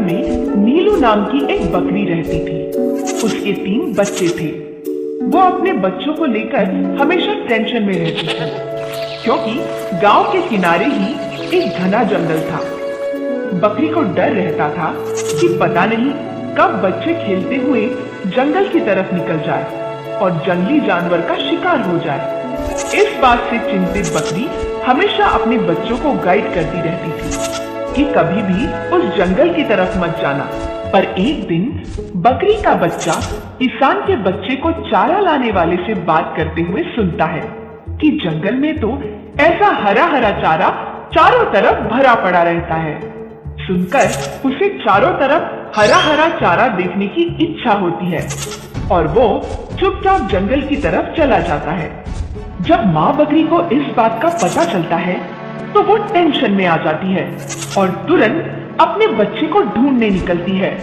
में नीलू नाम की एक बकरी रहती थी। उसके 3 बच्चे थे। वो अपने बच्चों को लेकर हमेशा टेंशन में रहती थी, क्योंकि गांव के किनारे ही एक घना जंगल था। बकरी को डर रहता था कि पता नहीं कब बच्चे खेलते हुए जंगल की तरफ निकल जाए और जंगली जानवर का शिकार हो जाए। इस बात से चिंतित बकरी हमेशा अपने बच्चों को गाइड करती रहती थी कि कभी भी उस जंगल की तरफ मत जाना। पर एक दिन बकरी का बच्चा किसान के बच्चे को चारा लाने वाले से बात करते हुए सुनता है कि जंगल में तो ऐसा हरा हरा चारा चारों तरफ भरा पड़ा रहता है। सुनकर उसे चारों तरफ हरा हरा चारा देखने की इच्छा होती है और वो चुपचाप जंगल की तरफ चला जाता है। जब माँ बकरी को इस बात का पता चलता है तो वो टेंशन में आ जाती है और तुरंत अपने बच्चे को ढूंढने निकलती है।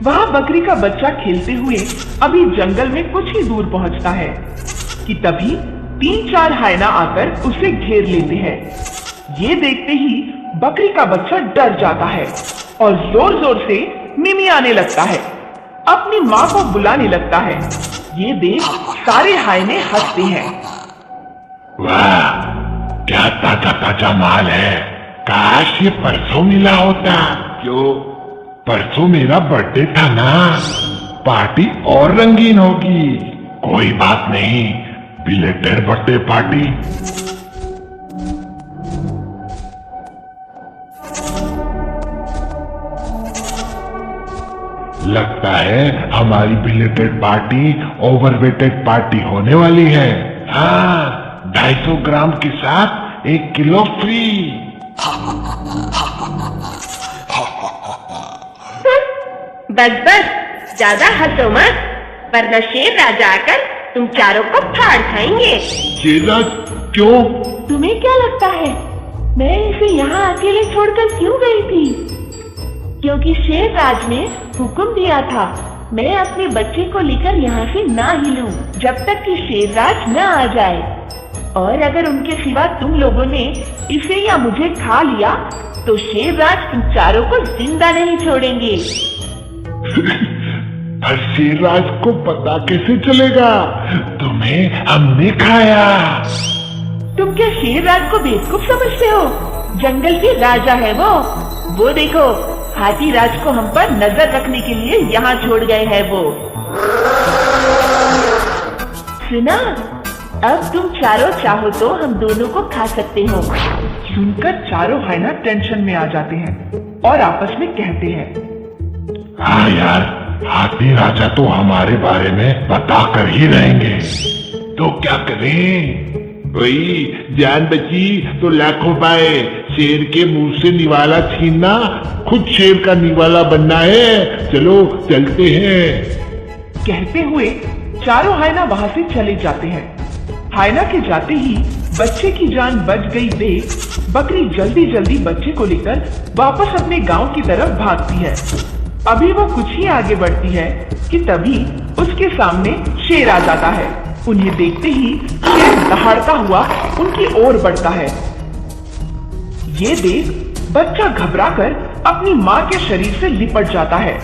वहाँ बकरी का बच्चा खेलते हुए अभी जंगल में कुछ ही दूर पहुँचता है कि तभी 3-4 हायना आकर उसे घेर लेते हैं। ये देखते ही बकरी का बच्चा डर जाता है और जोर जोर से मिमियाने लगता है, अपनी माँ को बुलाने लगता है। ये देख सारे हायने हंसते हैं। वाह, क्या ताजा ताजा माल है। काश ये परसों मिला होता। क्यों, परसों मेरा बर्थडे था ना, पार्टी और रंगीन होगी। कोई बात नहीं, बिलेटेड बर्थडे पार्टी। लगता है हमारी बिलेटेड पार्टी ओवरवेटेड पार्टी होने वाली है। हाँ, 250 ग्राम के साथ 1 किलो फ्री। बस बस, ज्यादा हंसो मत, वरना शेर राजा आकर तुम चारों को फाड़ खाएंगे। शेरराज क्यों? तुम्हें क्या लगता है मैं इसे यहाँ अकेले छोड़कर क्यों गई थी? क्योंकि शेर राज ने हुक्म दिया था मैं अपने बच्चे को लेकर यहाँ से ना हिलूं जब तक कि शेर राज न आ जाए। और अगर उनके सिवा तुम लोगों ने इसे या मुझे खा लिया तो शेर राज तुम चारों को जिंदा नहीं छोड़ेंगे। पर शेरराज को पता कैसे चलेगा तुम्हें हमने खाया? तुम क्या शेर राज को बेवकूफ समझते हो? जंगल के राजा है वो देखो, हाथी राज को हम पर नजर रखने के लिए यहाँ छोड़ गए हैं वो। सुना, अब तुम चारों चाहो तो हम दोनों को खा सकते हो। सुनकर चारों हायना टेंशन में आ जाते हैं और आपस में कहते हैं, हाँ यार, हाथी राजा तो हमारे बारे में बता कर ही रहेंगे, तो क्या करें? वही जान बची तो लाखों पाए। शेर के मुंह से निवाला छीनना खुद शेर का निवाला बनना है। चलो चलते हैं। कहते हुए चारों हायना वहाँ से चले जाते हैं। हायना के जाते ही बच्चे की जान बच गई देख बकरी जल्दी जल्दी बच्चे को लेकर वापस अपने गांव की तरफ भागती है। अभी वो कुछ ही आगे बढ़ती है कि तभी उसके सामने शेर आ जाता है। उन्हें देखते ही शेर दहाड़ता हुआ उनकी ओर बढ़ता है। ये देख बच्चा घबराकर अपनी माँ के शरीर से लिपट जाता है।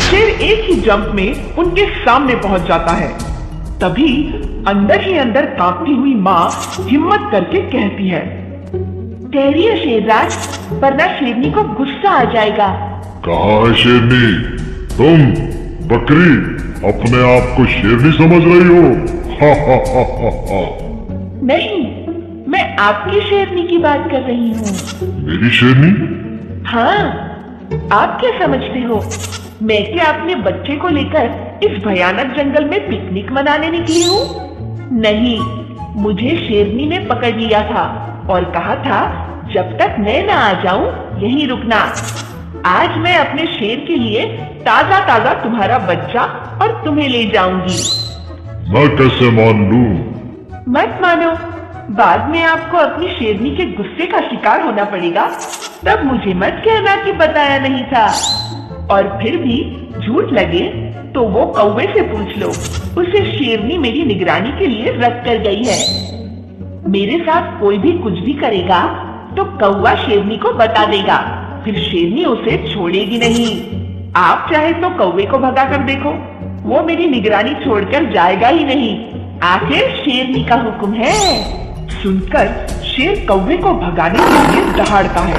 शेर एक ही जंप में उनके सामने पहुंच जाता है। तभी अंदर ही अंदर कांपती हुई माँ हिम्मत करके कहती है, ठहरिए शेरराज, वरना शेरनी को गुस्सा आ जाएगा। कहा है शेरनी? तुम बकरी अपने आप को शेरनी समझ रही हो? हा हा हा हा हा। नहीं, मैं आपकी शेरनी की बात कर रही हूँ। मेरी शेरनी? हाँ, आप क्या समझते हो मैं क्या अपने बच्चे को लेकर इस भयानक जंगल में पिकनिक मनाने निकली हूँ? नहीं, मुझे शेरनी ने पकड़ लिया था और कहा था जब तक मैं न आ जाऊं यहीं रुकना। आज मैं अपने शेर के लिए ताजा ताजा तुम्हारा बच्चा और तुम्हें ले जाऊंगी। मैं कैसे मान लूं? मत मानो, बाद में आपको अपनी शेरनी के गुस्से का शिकार होना पड़ेगा। तब मुझे मत कहना कि बताया नहीं था। और फिर भी झूठ लगे तो वो कौवे से पूछ लो, उसे शेरनी मेरी निगरानी के लिए रख कर गई है। मेरे साथ कोई भी कुछ भी करेगा तो कौवा शेरनी को बता देगा फिर शेरनी उसे छोड़ेगी नहीं। आप चाहे तो कौवे को भगा कर देखो, वो मेरी निगरानी छोड़कर जाएगा ही नहीं। आखिर शेरनी का हुक्म है। सुनकर शेर कौवे को भगाने के लिए दहाड़ता है,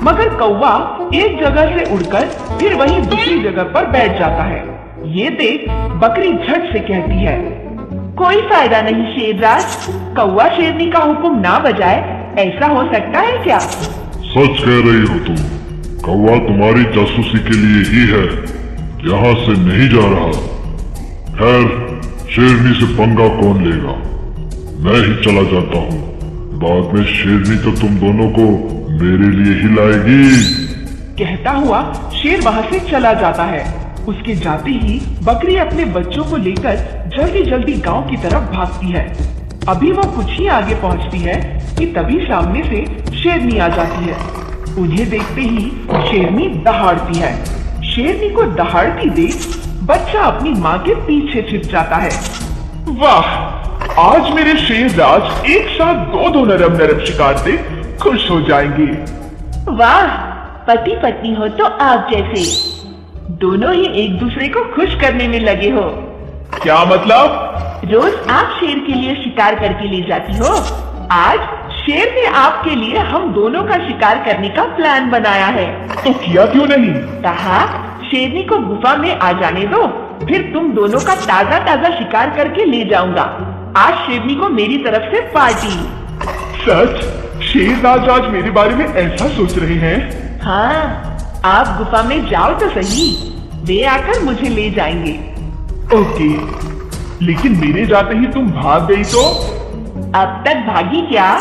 मगर कौवा एक जगह से उड़कर फिर वहीं दूसरी जगह पर बैठ जाता है। ये देख बकरी झट से कहती है, कोई फायदा नहीं शेरराज, कौवा शेरनी का हुक्म ना बजाए, ऐसा हो सकता है क्या? सच कह रही हो तुम, कौवा तुम्हारी जासूसी के लिए ही है, यहाँ से नहीं जा रहा। खैर, शेरनी से पंगा कौन लेगा, मैं ही चला जाता हूँ। बाद में शेरनी तो तुम दोनों को मेरे लिए ही लाएगी। कहता हुआ शेर वहाँ से चला जाता है। उसके जाते ही बकरी अपने बच्चों को लेकर जल्दी जल्दी गांव की तरफ भागती है। अभी वो कुछ ही आगे पहुंचती है कि तभी सामने से शेरनी आ जाती है। उन्हें देखते ही शेरनी दहाड़ती है। शेरनी को दहाड़ती देख बच्चा अपनी माँ के पीछे छिप जाता है। वाह, आज मेरे शेर राज एक साथ दो नरम नरम शिकार से खुश हो जाएंगे। वाह, पति पत्नी हो तो आप जैसे, दोनों ही एक दूसरे को खुश करने में लगे हो। क्या मतलब? रोज आप शेर के लिए शिकार करके ले जाती हो, आज शेर ने आपके लिए हम दोनों का शिकार करने का प्लान बनाया है। तो किया क्यों नहीं? कहा शेरनी को गुफा में आ जाने दो, फिर तुम दोनों का ताजा ताजा शिकार करके ले जाऊंगा। आज शेरनी को मेरी तरफ से पार्टी। सच? शेर राज आज मेरे बारे में ऐसा सोच रहे हैं? हाँ, आप गुफा में जाओ तो सही, वे आकर मुझे ले जाएंगे। ओके, लेकिन मेरे जाते ही तुम भाग गई तो? अब तक भागी क्या?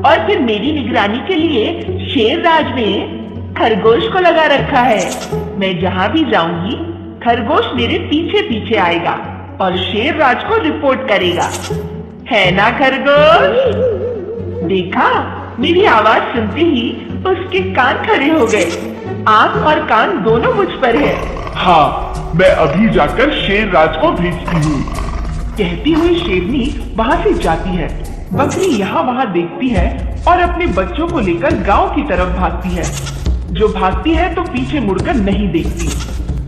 और फिर मेरी निगरानी के लिए शेर राज ने खरगोश को लगा रखा है। मैं जहाँ भी जाऊंगी खरगोश मेरे पीछे पीछे आएगा और शेर राज को रिपोर्ट करेगा, है ना खरगोश? देखा, मेरी आवाज सुनते ही उसके कान खड़े हो गए। आंख और कान दोनों मुझ पर है। हाँ, मैं अभी जाकर शेर राज को भेजती हूँ। कहती हुई शेरनी वहाँ से जाती है। बकरी यहाँ वहाँ देखती है और अपने बच्चों को लेकर गांव की तरफ भागती है। जो भागती है तो पीछे मुड़कर नहीं देखती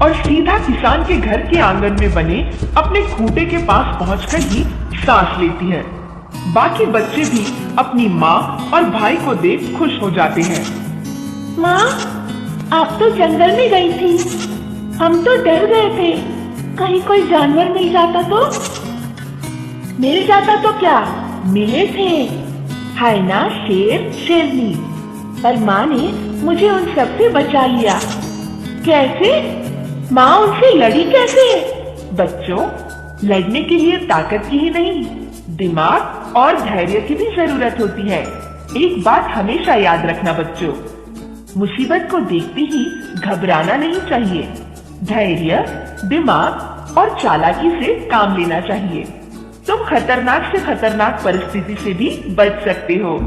और सीधा किसान के घर के आंगन में बने अपने खूंटे के पास पहुंचकर ही सांस लेती है। बाकी बच्चे भी अपनी माँ और भाई को देख खुश हो जाते हैं। माँ, आप तो जंगल में गई थी, हम तो डर गए थे, कहीं कोई जानवर मिल जाता तो? मिल जाता तो क्या, मिले थे, है ना शेर शेरनी, पर माँ ने मुझे उन सबसे बचा लिया। कैसे? माँ उनसे लड़ी कैसे? बच्चों, लड़ने के लिए ताकत की ही नहीं, दिमाग और धैर्य की भी जरूरत होती है। एक बात हमेशा याद रखना बच्चों, मुसीबत को देखते ही घबराना नहीं चाहिए। धैर्य, दिमाग और चालाकी से काम लेना चाहिए। तुम खतरनाक से खतरनाक परिस्थिति से भी बच सकते हो।